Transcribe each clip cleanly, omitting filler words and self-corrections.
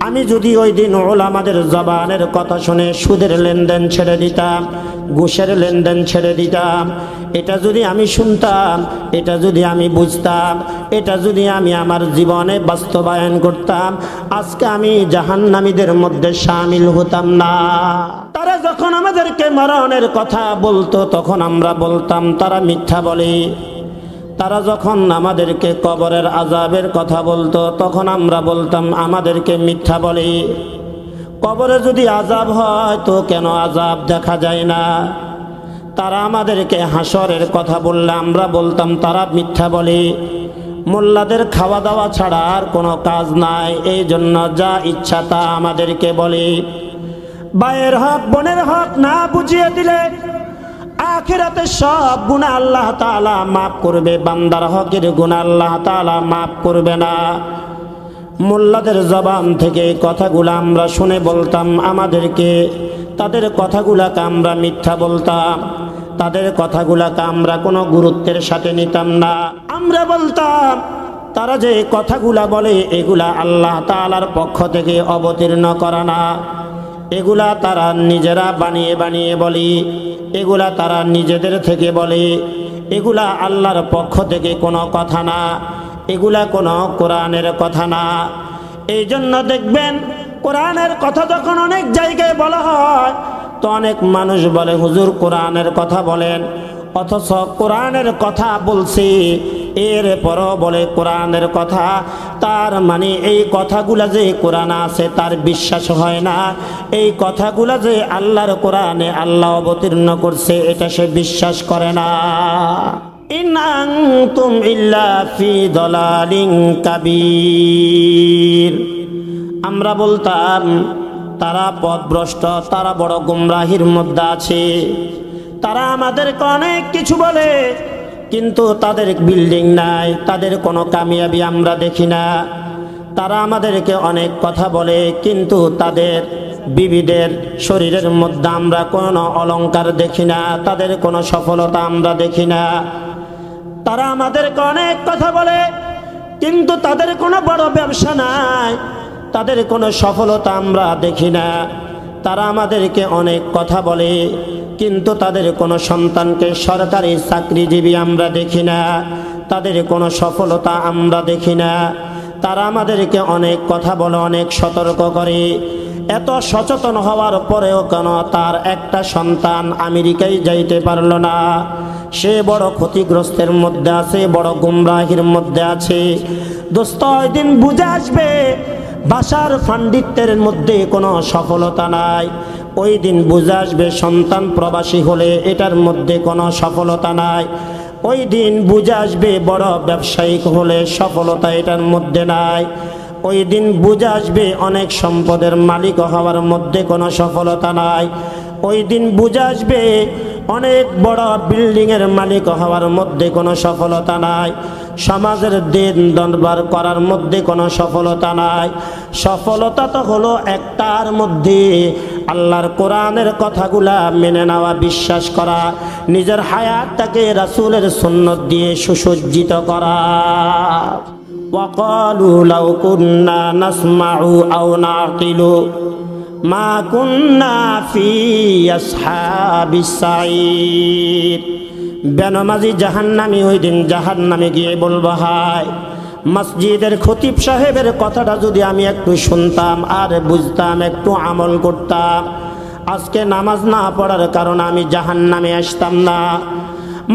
আমি যদি ওই দিন উলামাদের জবানের কথা শুনে সুদের লেনদেন ছেড়ে দিতাম, ঘুষের লেনদেন ছেড়ে দিতাম, এটা যদি আমি শুনতাম, এটা যদি আমি বুঝতাম, এটা যদি আমি আমার জীবনে বাস্তবায়ন করতাম, আজকে আমি জাহান্নামীদের মধ্যে শামিল হতাম না। তারা যখন আমাদেরকে মরণের কথা বলতো তখন আমরা বলতাম তারা মিথ্যা বলে। তারা যখন আমাদেরকে কবরের আযাবের কথা বলতো তখন আমরা বলতাম আমাদেরকে মিথ্যা বলে। কবরে যদি আযাব হয় তো কেন আযাব দেখা যায় না? তারা আমাদেরকে হাসরের কথা বললে আমরা বলতাম তারা মিথ্যা বলে। মোল্লাদের খাওয়া দাওয়া ছাড়া আর কোনো কাজ নাই, এই জন্য যা ইচ্ছা তা আমাদেরকে বলে। ভাইয়ের হক বোনের হক না বুঝিয়ে দিলে আখিরাতে সব গুনাহ আল্লাহ তাআলা মাফ করবে, বান্দার হকের গুনাহ আল্লাহ তাআলা মাফ করবে না। মোল্লাদের জবান থেকে কথাগুলো আমরা শুনে বলতাম আমাদেরকে, তাদের কথাগুলোকে আমরা মিথ্যা বলতাম, তাদের কথাগুলোকে আমরা কোনো গুরুত্বের সাথে নিতাম না। আমরা বলতাম তারা যে কথাগুলা বলে এগুলা আল্লাহ তাআলার পক্ষ থেকে অবতীর্ণ করা না, এগুলা তারা নিজেরা বানিয়ে বানিয়ে বলে, এগুলা তারা নিজেদের থেকে বলে, এগুলা আল্লাহর পক্ষ থেকে কোনো কথা না, এগুলা কোনো কোরআনের কথা না। এই জন্য দেখবেন কোরআনের কথা যখন অনেক জায়গায় বলা হয় তো অনেক মানুষ বলে হুজুর কোরআনের কথা বলেন, অথচ কোরআনের কথা বলছি এরপরও বলে কোরআনের কথা, তার মানে এই কথাগুলা যে কোরআনে আছে তার বিশ্বাস হয় না, এই কথাগুলা যে আল্লাহর কোরআনে আল্লাহ অবতীর্ণ করছে এটা সে বিশ্বাস করে না। ইন আনতুম ইল্লা ফি দালালিন কাবীর। আমরা বলতাম তারা পথভ্রষ্ট, তারা বড় গুমরাহির মধ্যে আছে। তারা আমাদেরকে অনেক কিছু বলে কিন্তু তাদের বিল্ডিং নাই, তাদের কোনো কামিয়াবি আমরা দেখি না। তারা আমাদেরকে অনেক কথা বলে কিন্তু তাদের বিবিদের শরীরের মধ্যে আমরা কোনো অলংকার দেখি না, তাদের কোনো সফলতা আমরা দেখি না। তারা আমাদেরকে অনেক কথা বলে কিন্তু তাদের কোনো বড় ব্যবসা নাই, তাদের কোনো সফলতা আমরা দেখি না। তারা আমাদেরকে অনেক কথা বলে কিন্তু তাদের কোনো সন্তানকে সরকারি চাকরিজীবী আমরা দেখি না, তাদের কোনো সফলতা আমরা দেখি না। তারা আমাদেরকে অনেক কথা বলে, অনেক সতর্ক করে, এত সচেতন হওয়ার পরেও কেন তার একটা সন্তান আমেরিকায় যাইতে পারল না? সে বড় ক্ষতিগ্রস্তের মধ্যে আছে, বড় গুমরাহির মধ্যে আছে। দোস্ত ওই দিন বুঝে আসবে ভাষার পাণ্ডিত্যের মধ্যে কোনো সফলতা নাই। ওই দিন বুঝে আসবে সন্তান প্রবাসী হলে এটার মধ্যে কোনো সফলতা নাই। ওই দিন বুঝে আসবে বড় ব্যবসায়িক হলে সফলতা এটার মধ্যে নাই। ওই দিন বুঝে আসবে অনেক সম্পদের মালিক হওয়ার মধ্যে কোনো সফলতা নাই। ওই দিন বুঝে আসবে অনেক বড় বিল্ডিংয়ের মালিক হওয়ার মধ্যে কোনো সফলতা নাই। সমাজের দিন দরবার করার মধ্যে কোনো সফলতা নাই। সফলতা তো হলো একটার মধ্যে, আল্লাহর কোরআনের কথাগুলা মেনে নেওয়া, বিশ্বাস করা, নিজের হায়াতটাকে রাসূলের সুন্নাত দিয়ে সুসজ্জিত করা। وقالوا لو كنا نسمع أو نعقل ما كنا في أصحاب السعير। বেনমাজি জাহান্নামী ওই দিন জাহান্নামে গিয়ে বলবো হায়, মসজিদের খতিব সাহেবের কথাটা যদি আমি একটু শুনতাম আর বুঝতাম, একটু আমল করতাম, আজকে নামাজ না পড়ার কারণে আমি জাহান্নামে আসতাম না।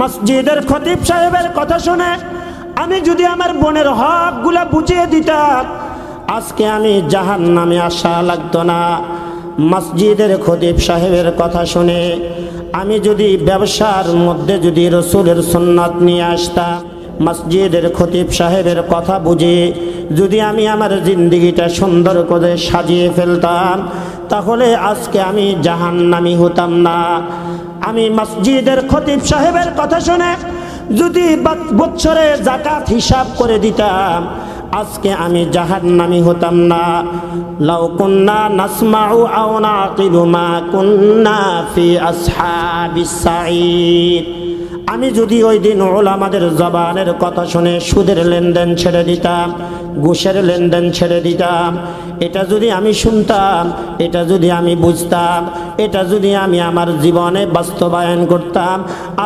মসজিদের খতিব সাহেবের কথা শুনে আমি যদি আমার বোনের হকগুলা বুঝিয়ে দিতাম, আজকে আমি জাহান্নামে আসা লাগতো না। মসজিদের খতিব সাহেবের কথা শুনে আমি যদি ব্যবসার মধ্যে যদি রসুলের সুন্নাত নিয়ে আসতাম, মসজিদের খতিব সাহেবের কথা বুঝে যদি আমি আমার জিন্দেগিটা সুন্দর করে সাজিয়ে ফেলতাম, তাহলে আজকে আমি জাহান্নামী হতাম না। আমি মসজিদের খতিব সাহেবের কথা শুনে যদি বছরে যাকাত হিসাব করে দিতাম, আজকে আমি জাহান্নামী হতাম না। লাউ কুন্না নাসমাউ আও নাকিলু মা কুন্না ফি আসহাবিস সাঈদ। আমি যদি ওই দিন উলামাদের জবানের কথা শুনে সুদের লেনদেন ছেড়ে দিতাম, ঘুষের লেনদেন ছেড়ে দিতাম, এটা যদি আমি শুনতাম, এটা যদি আমি বুঝতাম, এটা যদি আমি আমার জীবনে বাস্তবায়ন করতাম,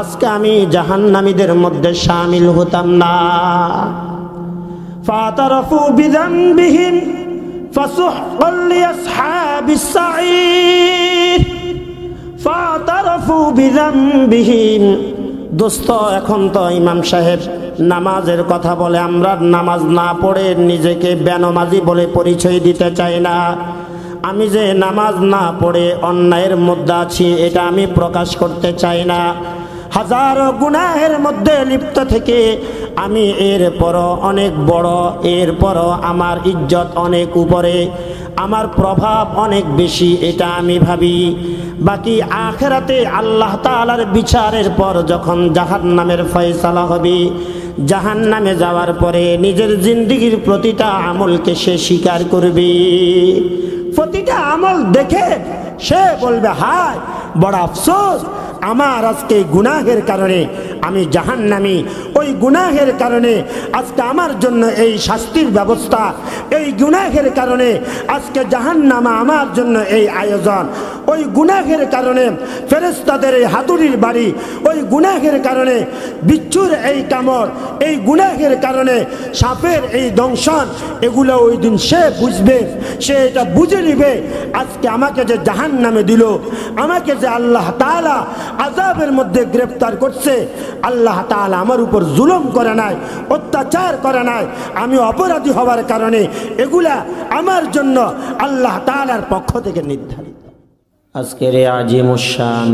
আজকে আমি জাহান্নামীদের মধ্যে শামিল হতাম না। ফাতারাফু বিযানবিহিম ফাসুহকাল লিআসহাবিস সাঈর। ফাতারাফু বিযানবিহিম। দোস্ত, এখন তো ইমাম সাহেব নামাজের কথা বলে, আমরা নামাজ না পড়ে নিজেকে বেনমাজি বলে পরিচয় দিতে চাই না। আমি যে নামাজ না পড়ে অন্যায়ের মধ্যে আছি, এটা আমি প্রকাশ করতে চাই না। হাজারো গুনাহের মধ্যে লিপ্ত থেকে আমি এরপরও অনেক বড়, এরপরও আমার ইজ্জত অনেক উপরে, আমার প্রভাব অনেক বেশি, এটা আমি ভাবি। বাকি আখিরাতে আল্লাহ তাআলার বিচারের পর যখন জাহান্নামের ফয়সালা হবে, জাহান্নামে যাওয়ার পরে নিজের জিন্দেগির প্রতিটা আমলকে সে স্বীকার করবে। প্রতিটা আমল দেখে সে বলবে, হায় বড় আফসোস, আমার আজকে গুনাহের কারণে আমি জাহান্নামী, ওই গুনাহের কারণে আজকে আমার জন্য এই শাস্তির ব্যবস্থা, এই গুনাহের কারণে আজকে জাহান্নামা আমার জন্য এই আয়োজন, ওই গুনাহের কারণে ফেরেশতাদের এই হাতুড়ির বাড়ি, ওই গুনাহের কারণে বিচ্ছুর এই কামড়, এই গুনাহের কারণে সাপের এই দংশন, এগুলো ওই দিন সে বুঝবে, সে এটা বুঝে নিবে। আজকে আমাকে যে জাহান্নামে দিল, আমাকে যে আল্লাহ তাআলা আযাবের মধ্যে গ্রেফতার করছে, আল্লাহ তাআলা আমার উপর জুলুম করে নাই, অত্যাচার করে নাই, আমি অপরাধী হওয়ার কারণে এগুলা আমার জন্য আল্লাহ তাআলার পক্ষ থেকে নির্ধারিত। আজকের এই আজিমুশ শান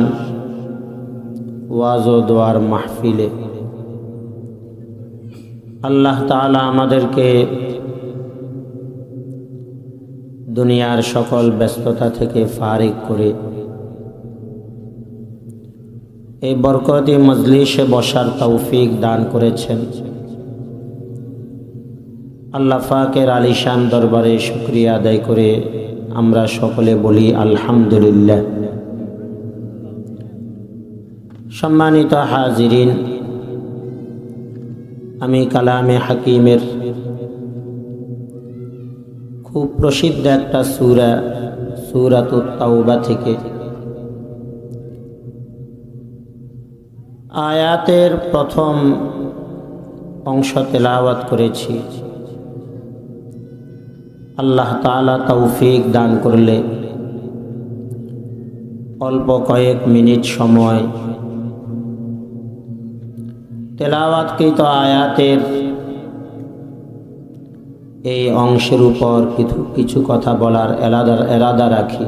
ওয়াজ ও দোয়ার মাহফিলে আল্লাহ তাআলা আমাদেরকে দুনিয়ার সকল ব্যস্ততা থেকে ফারিগ করে এই বরকতি মজলিসে বসার তৌফিক দান করেছেন। আল্লাহ পাকের আলিশান দরবারে শুকরিয়া আদায় করে আমরা সকলে বলি আলহামদুলিল্লাহ। সম্মানিত হাজিরিন, আমি কালামে হাকিমের খুব প্রসিদ্ধ একটা সূরা, সূরাতুত তাওবা থেকে আয়াতের প্রথম অংশ তেলাওয়াত করেছি। আল্লাহ তাআলা তৌফিক দান করলে অল্প কয়েক মিনিট সময় তেলাওয়াতকৃত আয়াতের এই অংশের উপর কিছু কথা বলার এরাদা রাখি।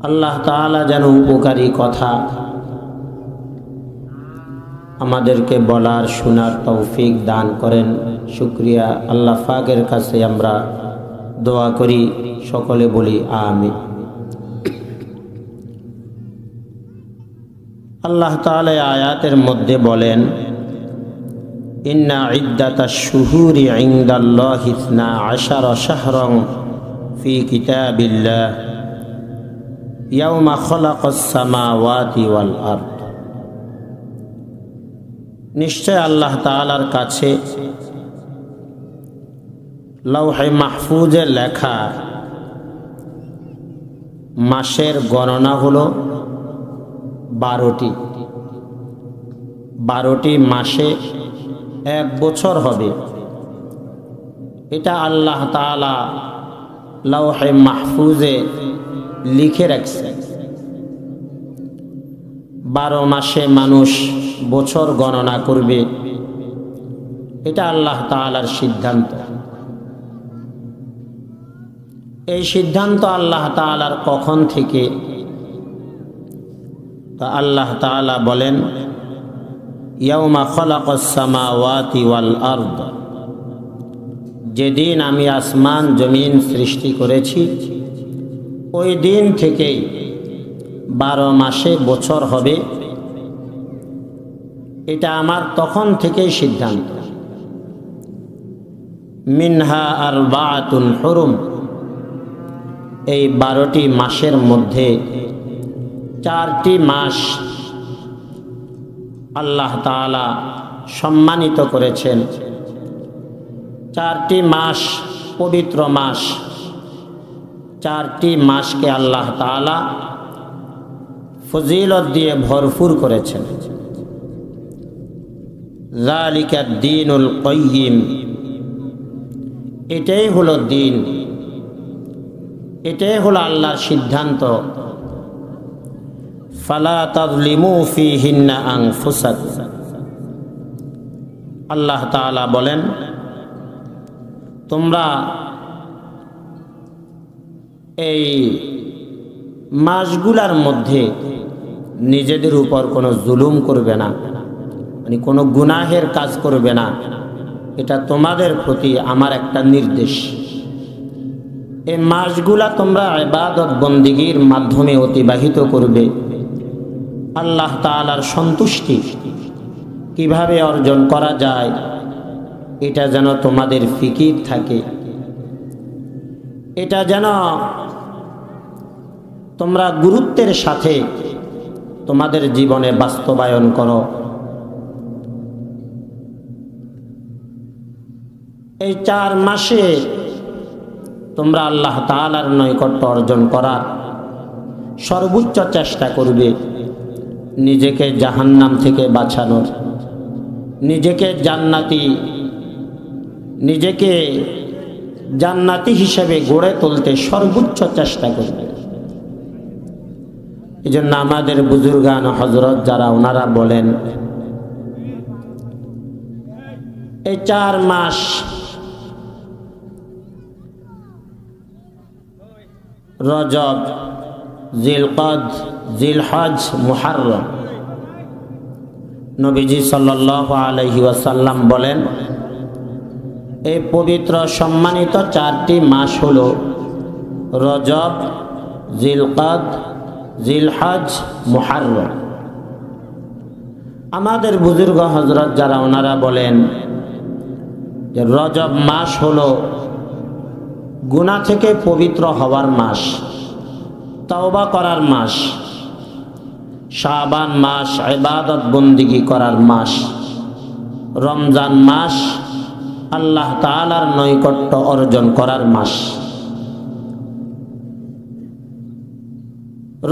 আল্লাহ তাআলা যেন উপকারী কথা আমাদেরকে বলার শোনার তৌফিক দান করেন। শুকরিয়া আল্লাহ পাকের কাছে আমরা দোয়া করি, সকলে বলি আমিন। আল্লাহ তাআলা আয়াতের মধ্যে বলেন, ইন্না ইদ্দাতাশ শুহুরি ইনদাল্লাহি 12 শাহরান ফি কিতাবিল্লাহ ইয়াওমা খালাকাস সামাওয়াতি ওয়াল আরদ। নিশ্চয় আল্লাহ তাআলার কাছে লৌহে মাহফুজে লেখা মাসের গণনা হলো 12টি। 12টি মাসে 1 বছর হবে, এটা আল্লাহ তাআলা লৌহে মাহফুজে লিখে রাখছে। 12 মাসে মানুষ বছর গণনা করবে, এটা আল্লাহ তাআলার সিদ্ধান্ত। এই সিদ্ধান্ত আল্লাহ তাআলার কখন থেকে? তা আল্লাহ তাআলা বলেন, ইয়াউমা খালাকাস সামাওয়াতি ওয়াল আরদ, যেদিন আমি আসমান জমিন সৃষ্টি করেছি ওই দিন থেকেই 12 মাসে বছর হবে, এটা আমার তখন থেকেই সিদ্ধান্ত। মিনহা আরবাআতুন হুরুম, এই 12টি মাসের মধ্যে 4টি মাস আল্লাহ তাআলা সম্মানিত করেছেন। 4টি মাস পবিত্র মাস, 4টি মাসকে আল্লাহ তাআলা ফজিলত দিয়ে ভরপুর করেছেন। যালিকা দ্বীনুল কাইয়্যিম, এটাই হলো দিন, এটাই হলো আল্লাহর সিদ্ধান্ত। ফালা তাযলিমু ফীহিন্না আনফুসাকুম, আল্লাহ তাআলা বলেন তোমরা এই মাসগুলার মধ্যে নিজেদের উপর কোনো জুলুম করবে না, মানে কোনো গুনাহের কাজ করবে না। এটা তোমাদের প্রতি আমার একটা নির্দেশ। এই মাসগুলা তোমরা ইবাদত বন্দেগীর মাধ্যমে অতিবাহিত করবে। আল্লাহ তাআলার সন্তুষ্টি কিভাবে অর্জন করা যায় এটা যেন তোমাদের ফিকির থাকে, এটা যেন তোমরা গুরুত্বের সাথে তোমাদের জীবনে বাস্তবায়ন করো। এই 4 মাসে তোমরা আল্লাহ তাআলার নৈকট্য অর্জন করার সর্বোচ্চ চেষ্টা করবে, নিজেকে জাহান্নাম থেকে বাঁচানোর, নিজেকে জান্নাতি হিসেবে গড়ে তুলতে সর্বোচ্চ চেষ্টা করবে। এই জন্য আমাদের বুজুর্গান হযরত যারা ওনারা বলেন এই 4 মাস রজব, জিলকদ, জিলহজ, মুহররম, নবীজি সাল্লাল্লাহু আলাইহি ওয়াসাল্লাম বলেন এই পবিত্র সম্মানিত 4টি মাস হলো রজব, জিলকদ, জিলহজ, মুহররম। আমাদের বুজুর্গ হযরত যারা ওনারা বলেন যে রজব মাস হলো গুনাহ থেকে পবিত্র হওয়ার মাস, তওবা করার মাস। শাবান মাস ইবাদত বন্দেগী করার মাস। রমজান মাস আল্লাহ তাআলার নৈকট্য অর্জন করার মাস।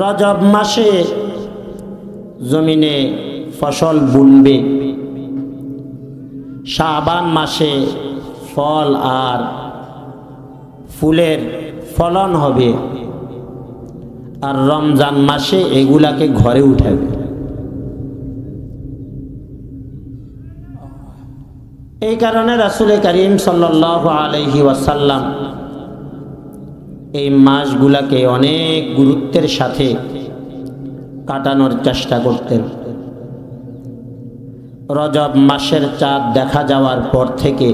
রজব মাসে জমিনে ফসল বুনবে, শাবান মাসে ফল আর ফুলের ফলন হবে, আর রমজান মাসে এগুলাকে ঘরে উঠাবে। এই কারণে রাসূল করিম সাল্লাল্লাহু আলাইহি ওয়াসাল্লাম এই মাসগুলাকে অনেক গুরুত্বের সাথে কাটানোর চেষ্টা করতেন। রজব মাসের চাঁদ দেখা যাওয়ার পর থেকে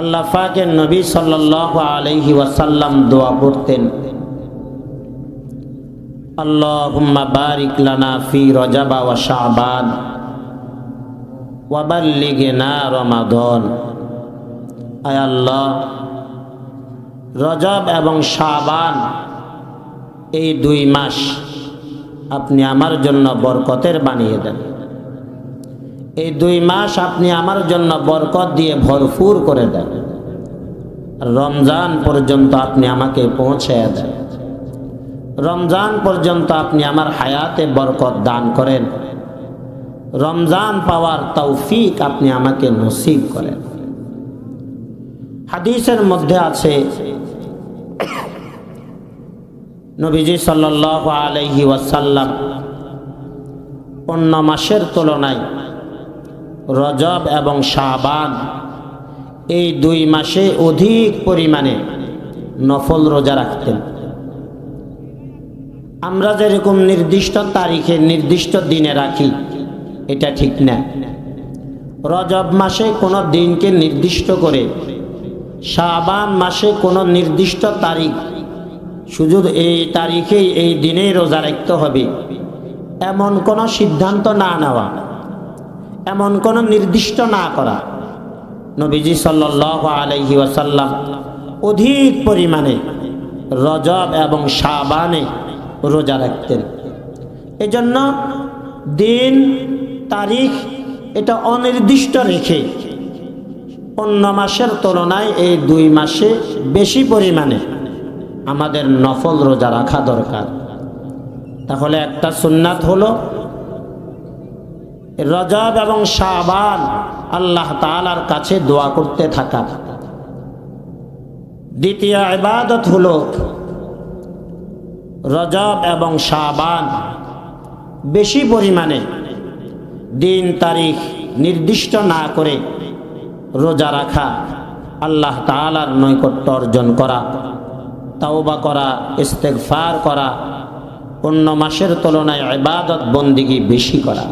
আল্লাহ পাকের নবী সাল্লাল্লাহু আলাইহি ওয়াসাল্লাম দোয়া করতেন, আল্লাহুম্মা বারিক লানা ফি রজব ওয়া শাবান ওয়া বাল্লিগনা রমাদান। আয় আল্লাহ, রজব এবং শাবান এই 2 মাস আপনি আমার জন্য বরকতের বানিয়ে দেন। এই 2 মাস আপনি আমার জন্য বরকত দিয়ে ভরপুর করে দেন। রমজান পর্যন্ত আপনি আমাকে পৌঁছায়া দেন। রমজান পর্যন্ত আপনি আমার হায়াতে বরকত দান করেন। রমজান পাওয়ার তৌফিক আপনি আমাকে নসিব করেন। হাদিসের মধ্যে আছে নবীজি সাল্লাল্লাহু আলাইহি ওয়াসাল্লাম অন্য মাসের তুলনায় রজব এবং শাবান এই 2 মাসে অধিক পরিমাণে নফল রোজা রাখতেন। আমরা যেরকম নির্দিষ্ট তারিখে নির্দিষ্ট দিনে রাখি এটা ঠিক না। রজব মাসে কোনো দিনকে নির্দিষ্ট করে, শাবান মাসে কোনো নির্দিষ্ট তারিখ, শুধু এই তারিখেই এই দিনেই রোজা রাখতে হবে এমন কোনো সিদ্ধান্ত না নেওয়া, এমন কোনো নির্দিষ্ট না করা। নবীজি সাল্লাল্লাহু আলাইহি ওয়াসাল্লাম অধিক পরিমাণে রজব এবং শাবানে রোজা রাখতেন। এজন্য দিন তারিখ এটা অনির্দিষ্ট রেখে অন্য মাসের তুলনায় এই 2 মাসে বেশি পরিমাণে আমাদের নফল রোজা রাখা দরকার। তাহলে একটা সুন্নাত হলো রজব এবং শাবান আল্লাহ তাআলার কাছে দোয়া করতে থাকা। দ্বিতীয় ইবাদত হলো রজব এবং শাবান বেশি পরিমাণে দিন তারিখ নির্দিষ্ট না করে রোজা রাখা, আল্লাহ তাআলার নৈকট্য অর্জন করা, তাওবা করা, ইস্তেগফার করা, অন্য মাসের তুলনায় ইবাদত বন্দিগি বেশি করা।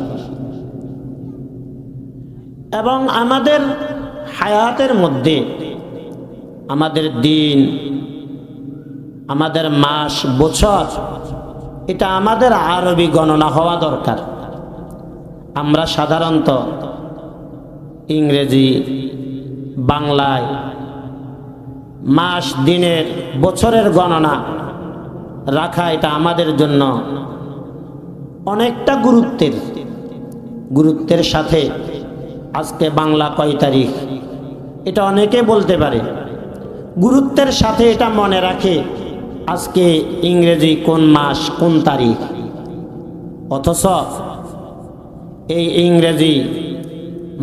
এবং আমাদের হায়াতের মধ্যে আমাদের দিন, আমাদের মাস, বছর, এটা আমাদের আরবি গণনা হওয়া দরকার। আমরা সাধারণত ইংরেজি, বাংলায় মাস, দিনের, বছরের গণনা রাখা এটা আমাদের জন্য অনেকটা গুরুত্বের সাথে আজকে বাংলা কয় তারিখ এটা অনেকে বলতে পারে, গুরুত্বের সাথে এটা মনে রাখে আজকে ইংরেজি কোন মাস কোন তারিখ। অথচ এই ইংরেজি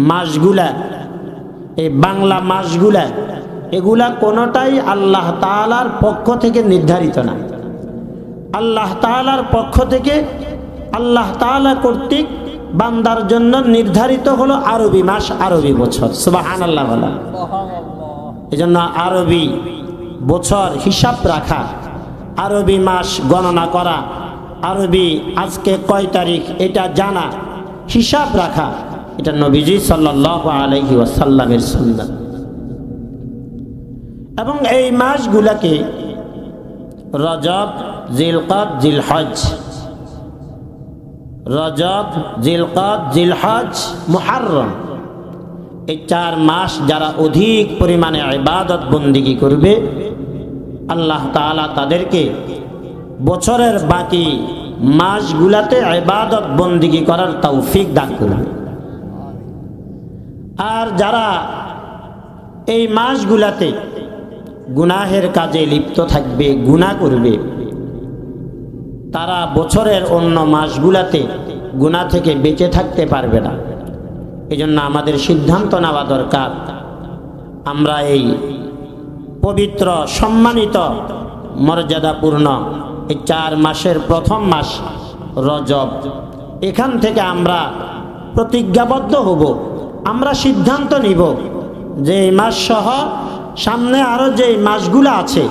মাসগুলা, এই বাংলা মাসগুলা, এগুলা কোনোটাই আল্লাহ তাআলার পক্ষ থেকে নির্ধারিত না। আল্লাহ তাআলার পক্ষ থেকে আল্লাহ তাআলা কর্তৃক বান্দার জন্য নির্ধারিত হলো আরবি মাস, আরবি বছর। সুবহানাল্লাহ বলা। এজন্য আরবি বছর হিসাব রাখা, আরবি মাস গণনা করা, আরবি আজকে কয় তারিখ এটা জানা, হিসাব রাখা, এটা নবীজি সাল্লাল্লাহু আলাইহি ওয়াসাল্লামের সুন্নাত। এবং এই মাসগুলাকে রজব, জিলকদ, জিলহজ, রজব, জিলকদ, জিলহজ, মুহররম, এই 4 মাস যারা অধিক পরিমাণে ইবাদত বন্দিগি করবে, আল্লাহ তাআলা তাদেরকে বছরের বাকি মাসগুলাতে ইবাদত বন্দিগি করার তৌফিক দান করবে। আর যারা এই মাসগুলাতে গুনাহের কাজে লিপ্ত থাকবে, গুনাহ করবে, তারা বছরের অন্য মাসগুলাতে গুনাহ থেকে বেঁচে থাকতে পারবে না। এজন্য আমাদের সিদ্ধান্ত নেওয়া দরকার, আমরা এই পবিত্র, সম্মানিত, মর্যাদাপূর্ণ এই 4 মাসের প্রথম মাস রজব, এখান থেকে আমরা প্রতিজ্ঞাবদ্ধ হব, আমরা সিদ্ধান্ত নিব যে এই মাস সহ সামনে আরো যে মাসগুলো আছে,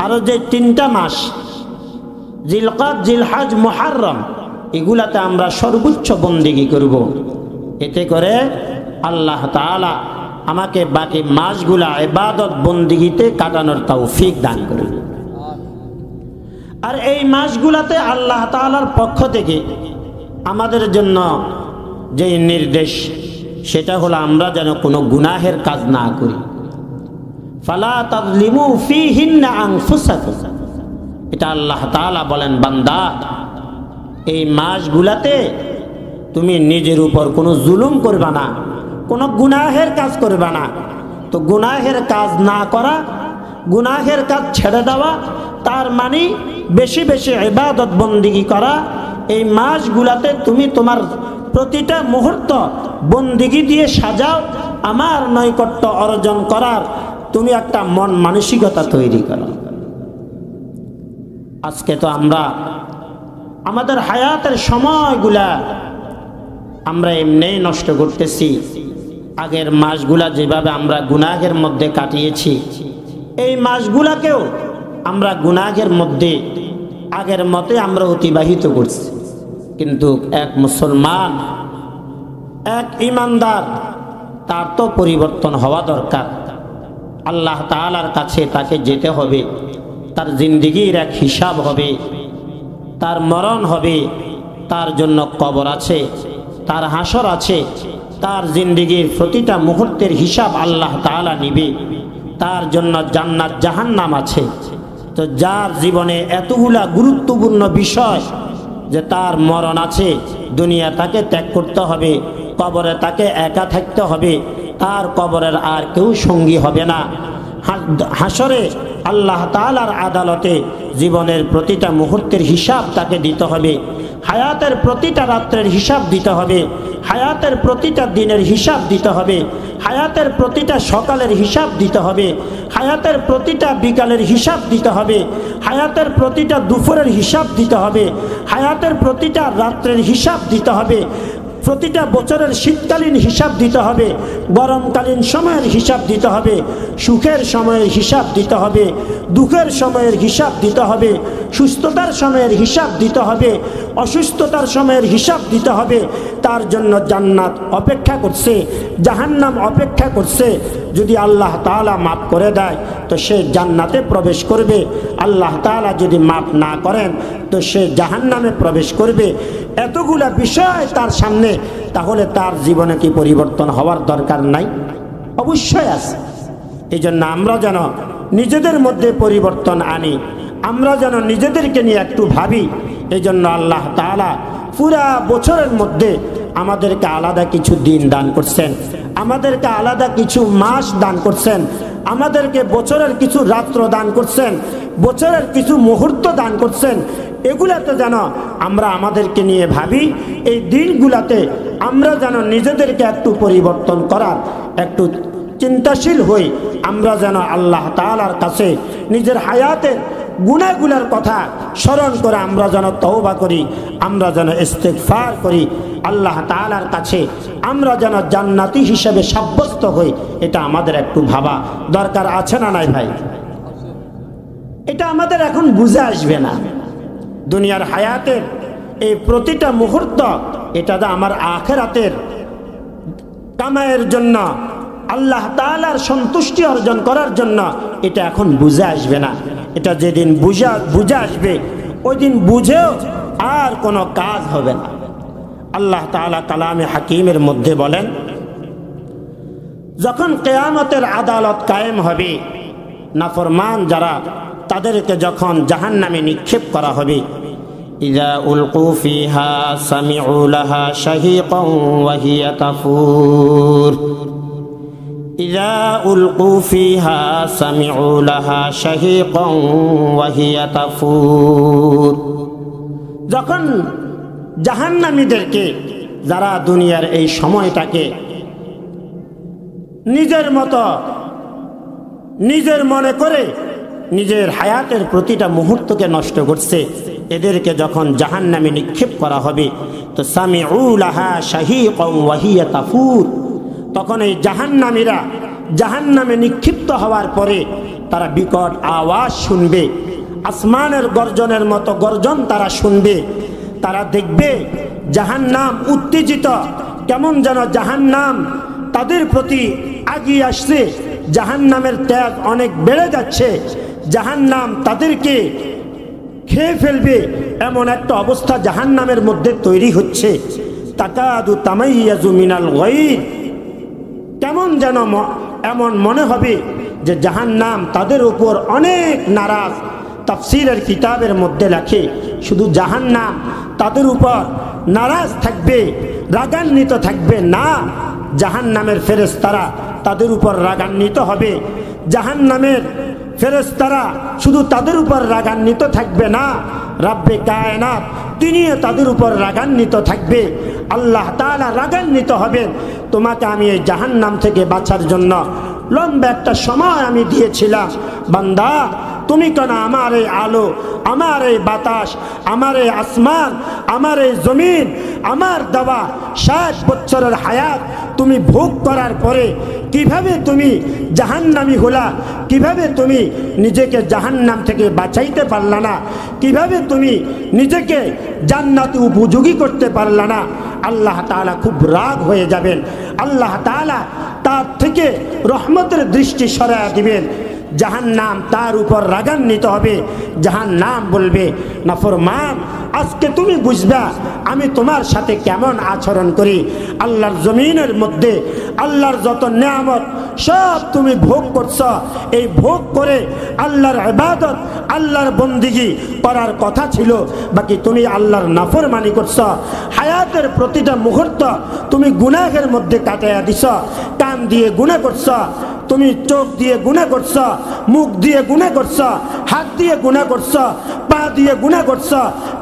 আরো যে 3টা মাস জিলকদ, জিলহজ, মুহররম, এগুলাতে আমরা সর্বোচ্চ বন্দেগী করব। এতে করে আল্লাহ তাআলা আমাকে বাকি মাসগুলা ইবাদত বন্দেগীতে কাটানোর তৌফিক দান করবে। আর এই মাসগুলাতে আল্লাহ তাআলার পক্ষ থেকে আমাদের জন্য যে নির্দেশ, সেটা হলো আমরা যেন কোনো গুনাহের কাজ না করি। ফালা তাযলিমু ফীহিন্না আনফুসাকুম, এটা আল্লাহ তাআলা বলেন, বান্দা এই মাসগুলাতে তুমি নিজের উপর কোনো জুলুম করবা না, কোনো গুনাহের কাজ করবা না। তো গুনাহের কাজ না করা, গুনাহের কাজ ছেড়ে দেওয়া, তার মানে বেশি বেশি ইবাদত বন্দেগী করা। এই মাসগুলাতে তুমি তোমার প্রতিটা মুহূর্ত বন্দেগী দিয়ে সাজাও, আমার নৈকট্য অর্জন করার তুমি একটা মন মানসিকতা তৈরি করো। আজকে তো আমরা আমাদের হায়াতের সময়গুলা আমরা এমনিই নষ্ট করতেছি। আগের মাসগুলা যেভাবে আমরা গুনাহের মধ্যে কাটিয়েছি, এই মাসগুলাকেও আমরা গুনাহের মধ্যে আগের মতে আমরা অতিবাহিত করছি। কিন্তু এক মুসলমান, এক ঈমানদার, তার তো পরিবর্তন হওয়া দরকার। আল্লাহ তাআলার কাছে তাকে যেতে হবে, তার জিন্দেগির এক হিসাব হবে, তার মরণ হবে, তার জন্য কবর আছে, তার হাসর আছে, তার জিন্দেগির প্রতিটা মুহূর্তের হিসাব আল্লাহ তাআলা নিবে, তার জন্য জান্নাত জাহান্নাম আছে। তো যার জীবনে এতগুলা গুরুত্বপূর্ণ বিষয়, যে তার মরণ আছে, দুনিয়া তাকে ত্যাগ করতে হবে, কবরে তাকে একা থাকতে হবে, তার কবরের আর কেউ সঙ্গী হবে না। হাসরে আল্লাহ তাআলার আদালতে জীবনের প্রতিটা মুহূর্তের হিসাব তাকে দিতে হবে, হায়াতের প্রতিটা রাত্রের হিসাব দিতে হবে, হায়াতের প্রতিটা দিনের হিসাব দিতে হবে, হায়াতের প্রতিটা সকালের হিসাব দিতে হবে, হায়াতের প্রতিটা বিকালের হিসাব দিতে হবে, হায়াতের প্রতিটা দুপুরের হিসাব দিতে হবে, হায়াতের প্রতিটা রাত্রের হিসাব দিতে হবে, প্রতিটা বছরের শীতকালীন হিসাব দিতে হবে, গরমকালীন সময়ের হিসাব দিতে হবে, সুখের সময়ের হিসাব দিতে হবে, দুঃখের সময়ের হিসাব দিতে হবে, সুস্থতার সময়ের হিসাব দিতে হবে, অসুস্থতার সময়ের হিসাব দিতে হবে। তার জন্য জান্নাত অপেক্ষা করছে, জাহান্নাম অপেক্ষা করছে। যদি আল্লাহ তাআলা মাফ করে দেয় তো সে জান্নাতে প্রবেশ করবে, আল্লাহ তাআলা যদি মাফ না করেন তো সে জাহান্নামে প্রবেশ করবে। এতগুলা বিষয় তার সামনে, তাহলে তার জীবনে কি পরিবর্তন হওয়ার দরকার নাই? অবশ্যই আছে। এই জন্য আমরা যেন নিজেদের মধ্যে পরিবর্তন আনি, আমরা যেন নিজেদেরকে নিয়ে একটু ভাবি। এই জন্য আল্লাহ তাআলা পুরা বছরের মধ্যে আমাদেরকে আলাদা কিছু দিন দান করছেন, আমাদেরকে আলাদা কিছু মাস দান করছেন, আমাদেরকে বছরের কিছু রাত্র দান করছেন, বছরের কিছু মুহূর্ত দান করছেন। এগুলাতে যেন আমরা আমাদেরকে নিয়ে ভাবি, এই দিনগুলাতে আমরা যেন নিজেদেরকে একটু পরিবর্তন করার, একটু চিন্তাশীল হই। আমরা যেন আল্লাহ তাআলার কাছে নিজের হায়াতের গুনাহগুলোর কথা স্মরণ করে আমরা যেন তওবা করি, আমরা যেন ইস্তিগফার করি, আল্লাহ তাআলার কাছে আমরা যেন জান্নাতি হিসেবে সাব্যস্ত হই। এটা আমাদের একটু ভাবা দরকার আছে না নাই ভাই? এটা আমাদের এখন বুঝে আসবে না। দুনিয়ার হায়াতের এই প্রতিটা মুহূর্ত এটা যে আমার আখিরাতের কামাইয়ের জন্য, আল্লাহ তাআলার সন্তুষ্টি অর্জন করার জন্য, এটা এখন বুঝে আসবে না। এটা যেদিন বুঝে আসবে ওই দিন বুঝেও আর কোনো কাজ হবে না। আল্লাহ তাআলা কালামে হাকিমের মধ্যে বলেন, যখন কিয়ামতের আদালত কায়েম হবে, নাফরমান যারা তাদেরকে যখন জাহান্নামে নিক্ষেপ করা হবে, ইযা উলকু ফিহা সামিউ লাহা শাহীকান ওয়া হিয়া তাফুর, ইযা উলকু ফিহা সামিউ লাহা শাহীকান ওয়া হিয়া তাফুর। যখন জাহান্নামীদেরকে, যারা দুনিয়ার এই সময়টাকে নিজের মতো নিজের মনে করে নিজের হায়াতের প্রতিটা মুহূর্তকে নষ্ট করছে, এদেরকে যখন জাহান্নামে নিক্ষেপ করা হবে তো সামিউ লাহা শাহীকান ওয়া হিয়া তাফুর, তখন এই জাহান্নামীরা জাহান্নামে নিক্ষিপ্ত হওয়ার পরে তারা বিকট আওয়াজ শুনবে, আসমানের গর্জনের মতো গর্জন তারা শুনবে। তারা দেখবে জাহান্নাম উত্তেজিত, কেমন যেন জাহান্নাম তাদের প্রতি আগিয়ে আসছে, জাহান্নামের ত্যাগ অনেক বেড়ে যাচ্ছে, জাহান্নাম তাদেরকে খেয়ে ফেলবে, এমন একটা অবস্থা জাহান্নামের মধ্যে তৈরি হচ্ছে। তাকাদু তামাইয়াজু মিনাল গায়দ, কেমন যেন এমন মনে হবে যে জাহান্নাম তাদের উপর অনেক নারাজ। তাফসীরের কিতাবের মধ্যে লেখে, শুধু জাহান্নাম তাদের উপর নারাজ থাকবে, রাগান্বিত থাকবে না, জাহান্নামের ফেরেশতারা তাদের উপর রাগান্বিত হবে। জাহান্নামের ফেরেশতারা শুধু তাদের উপর রাগান্বিত থাকবে না, রব্বে কায়নাত তিনিও তাদের উপর রাগান্বিত থাকবে। আল্লাহ তাআলা রাগান্বিত হবেন, তোমাকে আমি এই জাহান্নাম থেকে বাঁচার জন্য লম্বা একটা সময় আমি দিয়েছিলাম, বান্দা তুমি কেন আমার এই আলো, আমার এই বাতাস, আমার এই আসমান, আমার এই জমিন, আমার দেওয়া 60 বছরের হায়াত তুমি ভোগ করার পরে কিভাবে তুমি জাহান্নামী হলা, কিভাবে তুমি নিজেকে জাহান্নাম থেকে বাঁচাইতে পারলা না, কিভাবে তুমি নিজেকে জান্নাতে উপযোগী করতে পারলা না? আল্লাহ তাআলা খুব রাগ হয়ে যাবেন, আল্লাহ তাআলা তার থেকে রহমতের দৃষ্টি সরাইয়া দিবেন। জাহান্নাম তার উপর রাগান্বিত হবে, জাহান্নাম বলবে, নাফরমান আজকে তুমি বুঝবা আমি তোমার সাথে কেমন আচরণ করি। আল্লাহর জমিনের মধ্যে আল্লাহর যত নিয়ামত সব তুমি ভোগ করছ, এই ভোগ করে আল্লাহর ইবাদত, আল্লাহর বন্দিগি করার কথা ছিল, বাকি তুমি আল্লাহর নাফরমানি করছ। হায়াতের প্রতিটা মুহূর্ত তুমি গুনাহের মধ্যে কাটাইয়া দিছ, কান কান দিয়ে গুনাহ করছো, তুমি চোখ দিয়ে গুনাহ করছো, মুখ দিয়ে গুনাহ করছো, হাত দিয়ে গুনাহ করছো, পা দিয়ে গুনাহ করছো,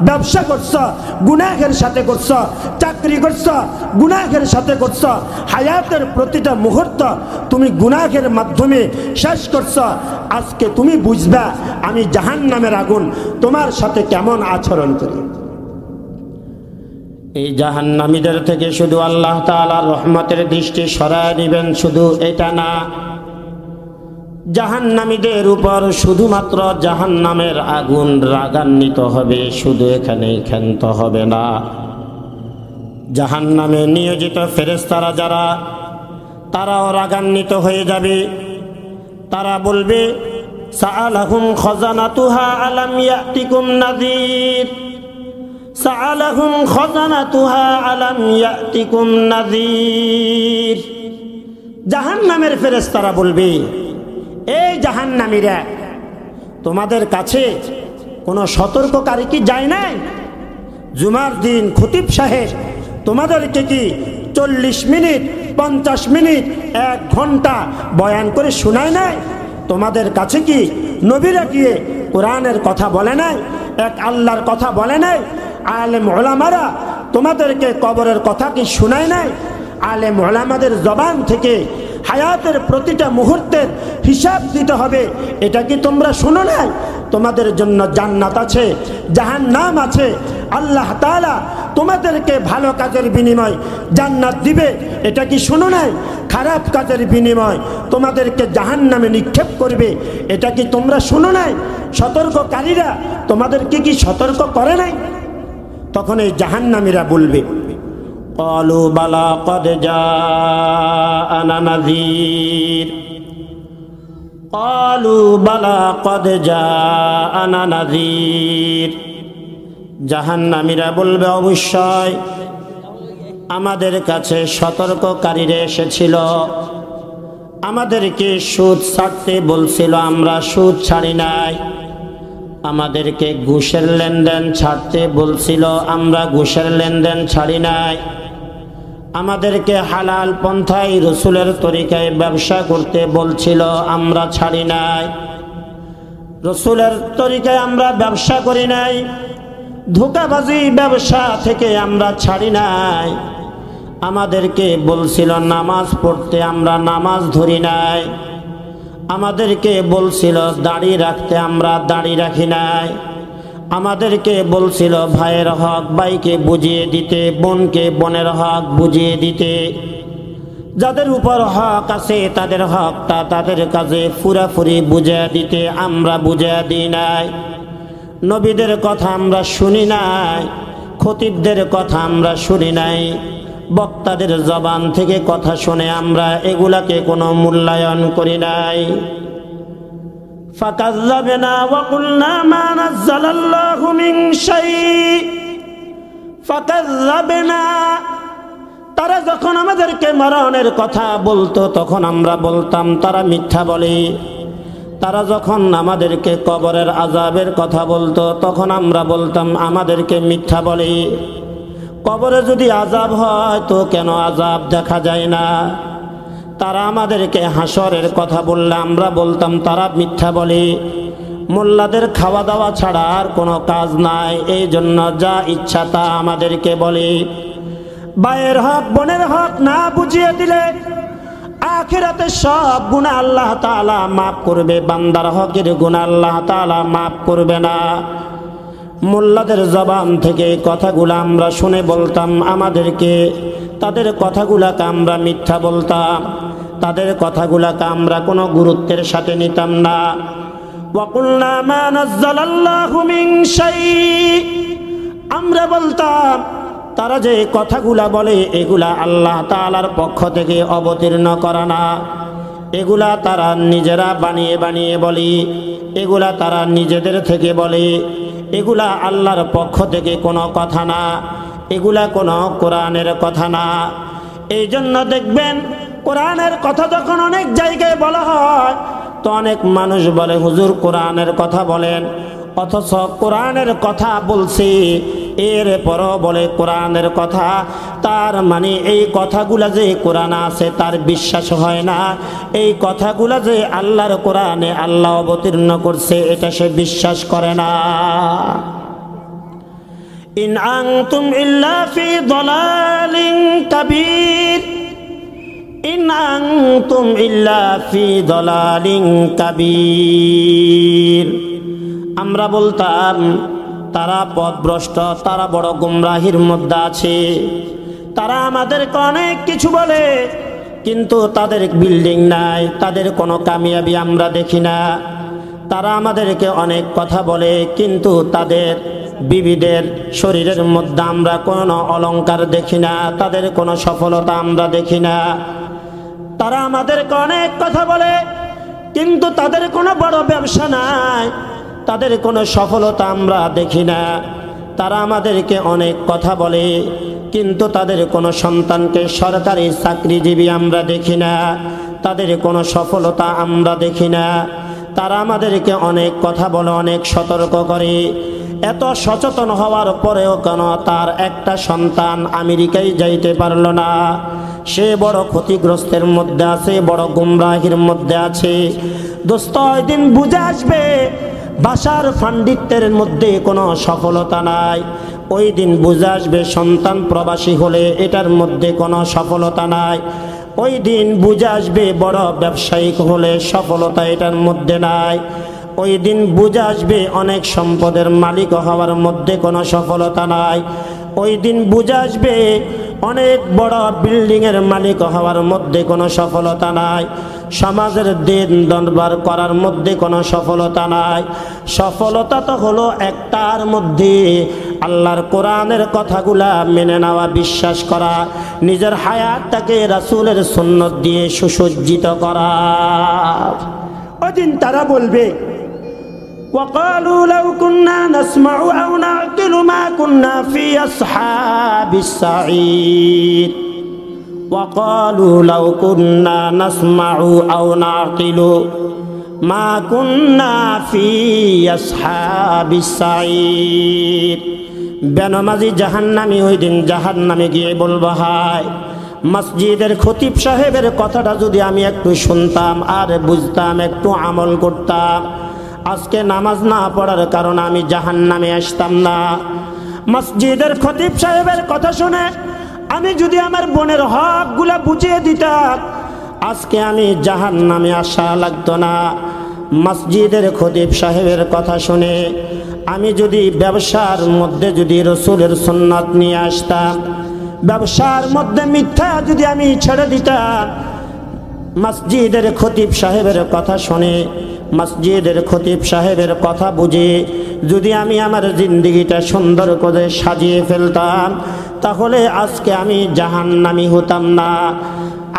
ব্যবসা করছো গুনাহের সাথে করছো, চাকরি করছো গুনাহের সাথে করছো, হায়াতের প্রতিটা মুহূর্ত তুমি গুনাহের মাধ্যমে শেষ করছো। আজকে তুমি বুঝবা আমি জাহান্নামের আগুন তোমার সাথে কেমন আচরণ করি। এই জাহান্নামীদের থেকে শুধু আল্লাহ তাআলার রহমতের দৃষ্টি সরায় দিবেন, শুধু এটা না, জাহান্নামীদের উপর শুধুমাত্র জাহান্নামের আগুন রাগান্বিত হবে, শুধু এখানেই ক্ষান্ত হবে না। জাহান্নামে নিয়োজিত ফেরেশতারা যারা, তারাও রাগান্বিত হয়ে যাবে। তারা বলবে সাআলাহুম খাজানাতুহা আলাম ইয়াতিকুম নাযীর, সাআলাহুম খাজানাতুহা আলাম ইয়াতিকুম নাযীর। জাহান্নামের ফেরেশতারা বলবে, এই জাহান্নামীরা, তোমাদের কাছে কোনো সতর্ককারী কি যায় নাই? জুমার দিন খতিব সাহেব তোমাদেরকে কি 40 মিনিট 50 মিনিট 1 ঘন্টা বয়ান করে শোনায় নাই? তোমাদের কাছে কি নবীরা গিয়ে কোরআনের কথা বলে নাই, এক আল্লাহর কথা বলে নাই? আলেম ওলামারা তোমাদেরকে কবরের কথা কি শোনায় নাই? আলেম ওলামাদের জবান থেকে হায়াতের প্রতিটা মুহূর্তের হিসাব দিতে হবে, এটা কি তোমরা শোনো নাই? তোমাদের জন্য জান্নাত আছে, জাহান্নাম আছে, আল্লাহ তাআলা তোমাদেরকে ভালো কাজের বিনিময় জান্নাত দিবে, এটা কি শোনো নাই? খারাপ কাজের বিনিময় তোমাদেরকে জাহান্নামে নিক্ষেপ করবে, এটা কি তোমরা শোনো নাই? সতর্ককারীরা তোমাদেরকে কি সতর্ক করে নাই? তখন এই জাহান্নামীরা বলবে ক্বালু বালা ক্বাদ জাআনা নাযীর, ক্বালু বালা ক্বাদ জাআনা নাযীর। জাহান্নামীরা বলবে অবশ্যই আমাদের কাছে সতর্ককারীরা এসেছিল, আমাদেরকে সুদ ছাড়তে বলছিল, আমরা সুদ ছাড়ি নাই। আমাদেরকে ঘুষের লেনদেন ছাড়তে বলছিল, আমরা ঘুষের লেনদেন ছাড়ি নাই। আমাদেরকে হালাল পন্থায় রসুলের তরিকায় ব্যবসা করতে বলছিল, আমরা ছাড়ি নাই। রসুলের তরিকায় আমরা ব্যবসা করি নাই, ধোঁকাবাজি ব্যবসা থেকে আমরা ছাড়ি নাই। আমাদেরকে বলছিল নামাজ পড়তে, আমরা নামাজ ধরি নাই। আমাদেরকে বলছিল দাড়ি রাখতে, আমরা দাড়ি রাখি নাই। আমাদেরকে বলছিল ভাইয়ের হক ভাইকে বুঝিয়ে দিতে, বোনকে বোনের হক বুঝিয়ে দিতে। যাদের উপর হক আছে তাদের হকটা তাদের কাছে পুরাপুরি বুঝিয়ে দিতে, আমরা বুঝিয়ে দিই নাই। নবীদের কথা আমরা শুনি নাই, খতিবদের কথা আমরা শুনি নাই, বক্তাদের জবান থেকে কথা শুনে আমরা এগুলাকে কোনো মূল্যায়ন করি নাই। ফাকাযযাবনা ওয়া কুলনা মা নাযালাল্লাহু মিন শাই', ফাকাযযাবনা। তারা যখন আমাদেরকে মরণের কথা বলতো তখন আমরা বলতাম তারা মিথ্যা বলে। তারা যখন আমাদেরকে কবরের আযাবের কথা বলতো তখন আমরা বলতাম আমাদেরকে মিথ্যা বলে। কবরে যদি আযাব হয় তো কেন আযাব দেখা যায় না? তারা আমাদেরকে হাসরের কথা বললে আমরা বলতাম তারা মিথ্যা বলে। মোল্লাদের খাওয়া দাওয়া ছাড়া আর কোনো কাজ নাই, এই জন্য যা ইচ্ছা তা আমাদেরকে বলে। ভাইয়ের হক বোনের হক না বুঝিয়ে দিলে আখিরাতে সব গুনাহ আল্লাহ তাআলা মাফ করবে, বান্দার হকের গুনাহ আল্লাহ তাআলা মাফ করবে না। মোল্লাদের জবান থেকে কথাগুলো আমরা শুনে বলতাম আমাদেরকে, তাদের কথাগুলাকে আমরা মিথ্যা বলতাম, তাদের কথাগুলাকে আমরা কোনো গুরুত্বের সাথে নিতাম না। ওয়া কুলনা মা নাযালাল্লাহু মিন শাই', আমরা বলতাম তারা যে কথাগুলা বলে এগুলা আল্লাহ তাআলার পক্ষ থেকে অবতীর্ণ করা না, এগুলা তারা নিজেরা বানিয়ে বানিয়ে বলে, এগুলা তারা নিজেদের থেকে বলে, এগুলা আল্লাহর পক্ষ থেকে কোনো কথা না, এগুলা কোনো কোরআনের কথা না। এই জন্য দেখবেন কোরআনের কথা যখন অনেক জায়গায় বলা হয় তো অনেক মানুষ বলে হুজুর কোরআনের কথা বলেন, অথচ কোরআনের কথা বলছি এরপরও বলে কোরআনের কথা, তার মানে এই কথাগুলা যে কোরআনে আছে তার বিশ্বাস হয় না, এই কথাগুলা যে আল্লাহর কোরআনে আল্লাহ অবতীর্ণ করছে এটা সে বিশ্বাস করে না। ইন আনতুম ইল্লা ফি দালালিন কাবীর, ইন আনতুম ইল্লা ফি দালালিন কাবীর। আমরা বলতাম তারা পথভ্রষ্ট, তারা বড় গুমরাহির মধ্যে আছে, তারা আমাদেরকে অনেক কিছু বলে কিন্তু তাদের বিল্ডিং নাই, তাদের কোনো কামিয়াবি আমরা দেখি না। তারা আমাদেরকে অনেক কথা বলে কিন্তু তাদের বিবিদের শরীরের মধ্যে আমরা কোনো অলংকার দেখি না, তাদের কোনো সফলতা আমরা দেখি না। তারা আমাদেরকে অনেক কথা বলে কিন্তু তাদের কোনো বড় ব্যবসা নাই, তাদের কোনো সফলতা আমরা দেখি না। তারা আমাদেরকে অনেক কথা বলে কিন্তু তাদের কোনো সন্তানকে সরকারি চাকরিজীবী আমরা দেখি না, তাদের কোনো সফলতা আমরা দেখি না। তারা আমাদেরকে অনেক কথা বলে, অনেক সতর্ক করে, এত সচেতন হওয়ার পরেও কেন তার একটা সন্তান আমেরিকায় যাইতে পারল না? সে বড় ক্ষতিগ্রস্তের মধ্যে আছে, বড় গুমরাহির মধ্যে আছে। দোস্ত, ওই দিন বুঝে আসবে ভাষার পাণ্ডিত্যের মধ্যে কোনো সফলতা নাই। ওই দিন বুঝে আসবে সন্তান প্রবাসী হলে এটার মধ্যে কোনো সফলতা নাই। ওই দিন বুঝে আসবে বড় ব্যবসায়িক হলে সফলতা এটার মধ্যে নাই। ওই দিন বুঝে আসবে অনেক সম্পদের মালিক হওয়ার মধ্যে কোনো সফলতা নাই। ওই দিন বুঝে আসবে অনেক বড় বিল্ডিংয়ের মালিক হওয়ার মধ্যে কোনো সফলতা নাই। সমাজের দিন দরবার করার মধ্যে কোনো সফলতা নাই। সফলতা তো হলো একটার মধ্যে, আল্লাহর কোরআনের কথাগুলা মেনে নেওয়া, বিশ্বাস করা, নিজের হায়াতটাকে রাসূলের সুন্নত দিয়ে সুসজ্জিত করা। ওই দিন তারা বলবে وقالوا لو كنا نسمع أو نعقل ما كنا في أصحاب السعير وقالوا لو كنا نسمع أو نعقل ما كنا في أصحاب السعير। বেনমাজি জাহান্নামী ওই দিন জাহান্নামে গিয়ে বলবো, হায় মসজিদের খতিব সাহেবের কথাটা যদি আমি একটু শুনতাম আর বুঝতাম, একটু আমল করতাম, আজকে নামাজ না পড়ার কারণে আমি জাহান্নামে আসতাম না। মসজিদের খতিব সাহেবের কথা শুনে আমি যদি আমার বোনের হকগুলা বুঝিয়ে দিতাম, আজকে আমি জাহান্নামে আসা লাগতো না। মসজিদের খতিব সাহেবের কথা শুনে আমি যদি ব্যবসার মধ্যে যদি রসুলের সুন্নাত নিয়ে আসতাম, ব্যবসার মধ্যে মিথ্যা যদি আমি ছেড়ে দিতাম, মসজিদের খতিব সাহেবের কথা শুনে মসজিদের খতিব সাহেবের কথা বুঝে যদি আমি আমার জিন্দেগিটা সুন্দর করে সাজিয়ে ফেলতাম, তাহলে আজকে আমি জাহান্নামী হতাম না।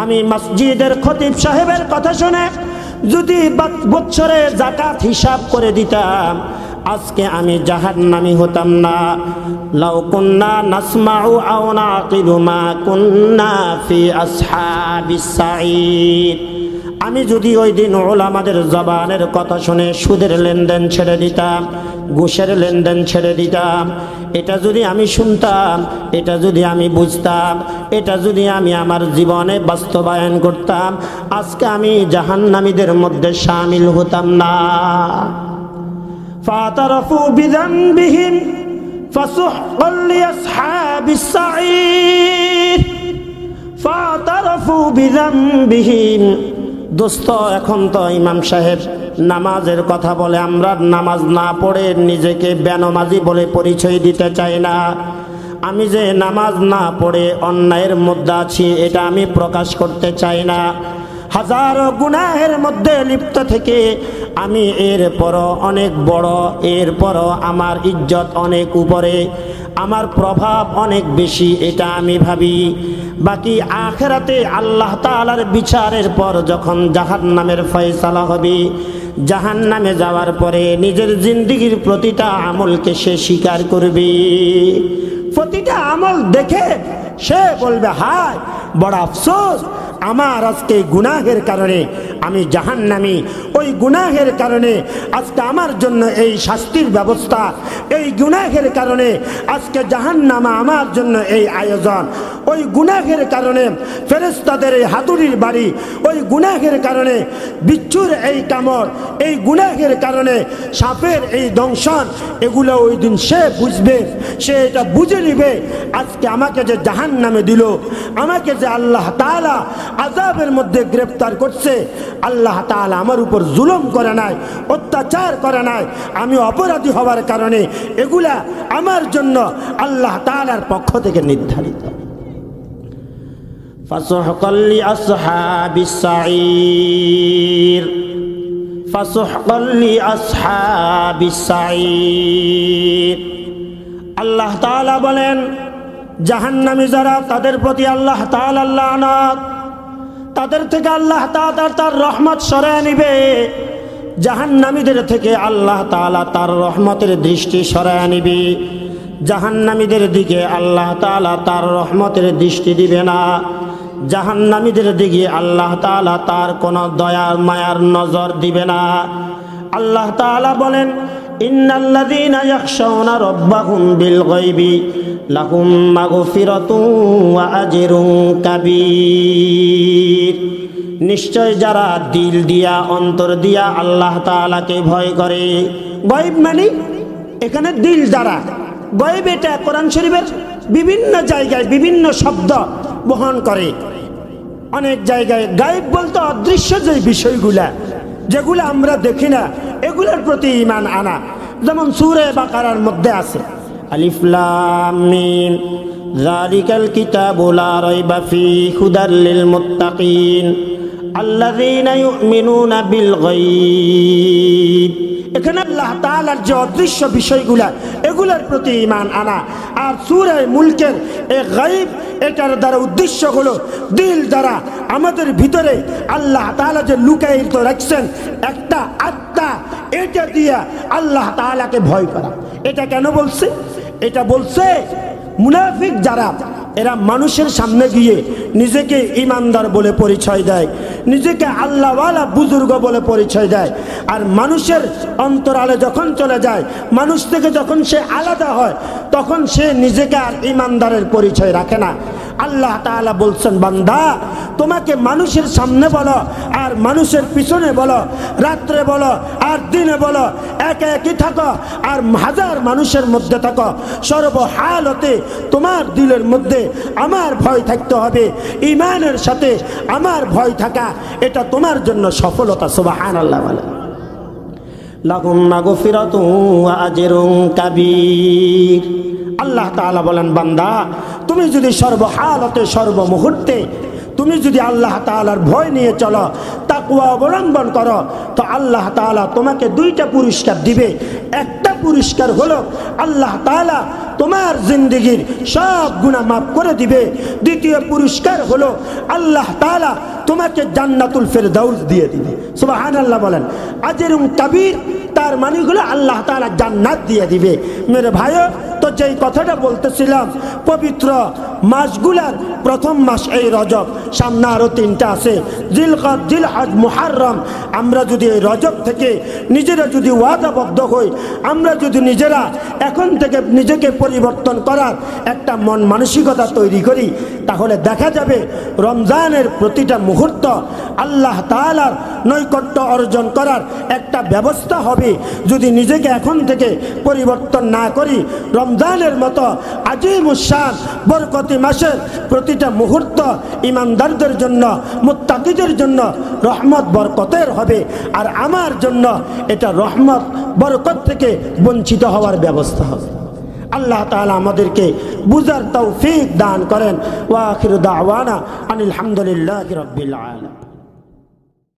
আমি মসজিদের খতিব সাহেবের কথা শুনে যদি বছরে যাকাত হিসাব করে দিতাম, আজকে আমি জাহান্নামী হতাম না। লাউ কুন্না নাসমাউ আও নাকিলু মা কুন্না ফি আসহাবিস সাঈদ। আমি যদি ওই দিন ওলামাদের জবানের কথা শুনে সুদের লেনদেন ছেড়ে দিতাম, ঘুষের লেনদেন ছেড়ে দিতাম, এটা যদি আমি শুনতাম, এটা যদি আমি বুঝতাম, এটা যদি আমি আমার জীবনে বাস্তবায়ন করতাম, আজকে আমি জাহান্নামীদের মধ্যে শামিল হতাম না। ফাতারাফু বিযানবিহিম ফাসুহকাল লিআসহাবিস সাঈর। ফাতারাফু বিযানবিহিম। দোস্ত, এখন তো ইমাম সাহেব নামাজের কথা বলে, আমরা নামাজ না পড়ে নিজেকে বেনমাজি বলে পরিচয় দিতে চাই না। আমি যে নামাজ না পড়ে অন্যায়ের মধ্যে আছি এটা আমি প্রকাশ করতে চাই না। হাজারো গুনাহের মধ্যে লিপ্ত থেকে আমি এরপরও অনেক বড়, এরপরও আমার ইজ্জত অনেক উপরে, আমার প্রভাব অনেক বেশি, এটা আমি ভাবি। বাকি আখিরাতে আল্লাহ তাআলার বিচারের পর যখন জাহান্নামের ফয়সালা হবে, জাহান্নামে যাওয়ার পরে নিজের জিন্দেগির প্রতিটা আমলকে সে স্বীকার করবে। প্রতিটা আমল দেখে সে বলবে, হায় বড় আফসোস, আমার আজকে গুনাহের কারণে আমি জাহান্নামী। ওই গুনাহের কারণে আজকে আমার জন্য এই শাস্তির ব্যবস্থা, এই গুনাহের কারণে আজকে জাহান্নামে আমার জন্য এই আয়োজন, ওই গুনাহের কারণে ফেরেশতাদের এই হাতুড়ির বাড়ি, ওই গুনাহের কারণে বিচ্ছুর এই কামড়, এই গুনাহের কারণে সাপের এই দংশন, এগুলো ওই দিন সে বুঝবে, সে এটা বুঝে নিবে আজকে আমাকে যে জাহান্নামে দিল, আমাকে যে আল্লাহ তাআলা আযাবের মধ্যে গ্রেফতার করছে, আল্লাহ তাআলা আমার উপর জুলুম করে নাই, অত্যাচার করে নাই, আমি অপরাধী হওয়ার কারণে এগুলা আমার জন্য আল্লাহ তাআলার পক্ষ থেকে নির্ধারিত। ফাসুহকাল লিআসহাবিস সাঈর, ফাসুহকাল লিআসহাবিস সাঈর। আল্লাহ তাআলা বলেন জাহান্নামী যারা, তাদের প্রতি আল্লাহ তাআলা লানত, তাদের থেকে আল্লাহ তাআলা তার রহমত সরায় নিবে। জাহান্নামীদের থেকে আল্লাহ তাআলা তার রহমতের দৃষ্টি সরায় নিবে। জাহান্নামীদের দিকে আল্লাহ তাআলা তার রহমতের দৃষ্টি দিবে না। জাহান্নামীদের দিকে আল্লাহ তাআলা তার কোনো দয়ার মায়ার নজর দিবে না। আল্লাহ তাআলা বলেন ইন্নাল্লাযীনা ইয়াখশাউনা রাব্বাহুম বিল গায়বি লাহুম মাগফিরাতুন ওয়া আজরুন কাবীর। নিশ্চয় যারা দিল দিয়া অন্তর দিয়া আল্লাহ তাআলাকে ভয় করে, গায়ব মানে এখানে দিল দ্বারা, গায়ব এটা কোরআন শরীফের বিভিন্ন জায়গায় বিভিন্ন শব্দ বহন করে। অনেক জায়গায় গায়ব বলতে অদৃশ্য যে বিষয়গুলা, যেগুলো আমরা দেখি না, এগুলোর প্রতি ঈমান আনা। যেমন সূরা বাকারার মধ্যে আছে আলিফ লাম মিম যালিকাল কিতাবু লা রাইবা ফীহি হুদাল লিল মুত্তাকিন আল্লাযীনা ইউমিনুনা বিল গায়ব। এখানে আল্লাহ তাআলার যে অদৃশ্য বিষয়গুলা, এগুলোর প্রতি ঈমান আনা। আর সূরা মুলকের এই গায়ব, এটার দ্বারা উদ্দেশ্য হলো দিল দ্বারা আমাদের ভিতরে আল্লাহ তাআলা যে লুকায়িত রাখছেন একটা আত্মা, এটা দিয়ে আল্লাহ তাআলাকে ভয় করা। এটা কেন বলছে? এটা বলছে মুনাফিক যারা, এরা মানুষের সামনে গিয়ে নিজেকে ইমানদার বলে পরিচয় দেয়, নিজেকে আল্লাহওয়ালা বুজুর্গ বলে পরিচয় দেয়, আর মানুষের অন্তরালে যখন চলে যায়, মানুষ থেকে যখন সে আলাদা হয়, তখন সে নিজেকে আর ইমানদারের পরিচয় রাখে না। আল্লাহ তাআলা বলছেন বান্দা, তোমাকে মানুষের সামনে বলো আর মানুষের পিছনে বলো, রাত্রে বলো আর দিনে বলো, একে একই থাকো আর হাজার মানুষের মধ্যে থাকো, সর্বহালতে তোমার দিলের মধ্যে আমার ভয় থাকতে হবে। ঈমানের সাথে আমার ভয় থাকা, এটা তোমার জন্য সফলতা। সুবহানাল্লাহ। বলে লাহুম মাগফিরাতুন ওয়া আজরুন কাবীর। আল্লাহ তাআলা বলেন বান্দা, তুমি যদি সর্বহালতে সর্বমুহূর্তে তুমি যদি আল্লাহ তাআলার ভয় নিয়ে চলো, তাকওয়া অবলম্বন করো, তো আল্লাহ তাআলা তোমাকে দুইটা পুরস্কার দিবে। একটা পুরস্কার হলো আল্লাহ তাআলা তোমার জিন্দেগীর সব গুনাহ মাফ করে দিবে। দ্বিতীয় পুরস্কার হলো আল্লাহ তাআলা তোমাকে জান্নাতুল ফেরদাউস দিয়ে দিবে। সুবহানাল্লাহ বলেন। আজরুন কাবীর, তার মানে হলো আল্লাহ তাআলা জান্নাত দিয়ে দিবে। মেরে ভাইও, তো যেই কথাটা বলতেছিলাম, পবিত্র মাসগুলার প্রথম মাস এই রজব, সামনে আরো 3টা আছে, জিলকদ, জিলহজ, মুহররম। আমরা যদি এই রজব থেকে নিজেরা যদি ওয়াদাবদ্ধ হই, আমরা যদি নিজেরা এখন থেকে নিজেকে পরিবর্তন করার একটা মন মানসিকতা তৈরি করি, তাহলে দেখা যাবে রমজানের প্রতিটা মুহূর্ত আল্লাহ তাআলার নৈকট্য অর্জন করার একটা ব্যবস্থা হবে। যদি নিজেকে এখন থেকে পরিবর্তন না করি, রমজানের মতো আজিমুশ শান বরকতি মাসের প্রতিটা মুহূর্ত ইমানদারদের জন্য, মুত্তাকিদের জন্য রহমত বরকতের হবে, আর আমার জন্য এটা রহমত বরকত থেকে বঞ্চিত হওয়ার ব্যবস্থা হবে। আল্লাহ তাআলা আমাদেরকে বুঝার তৌফিক দান করেন। ওয়া আখিরু দাওয়ানা আনিল হামদুলিল্লাহি রাব্বিল আলামিন।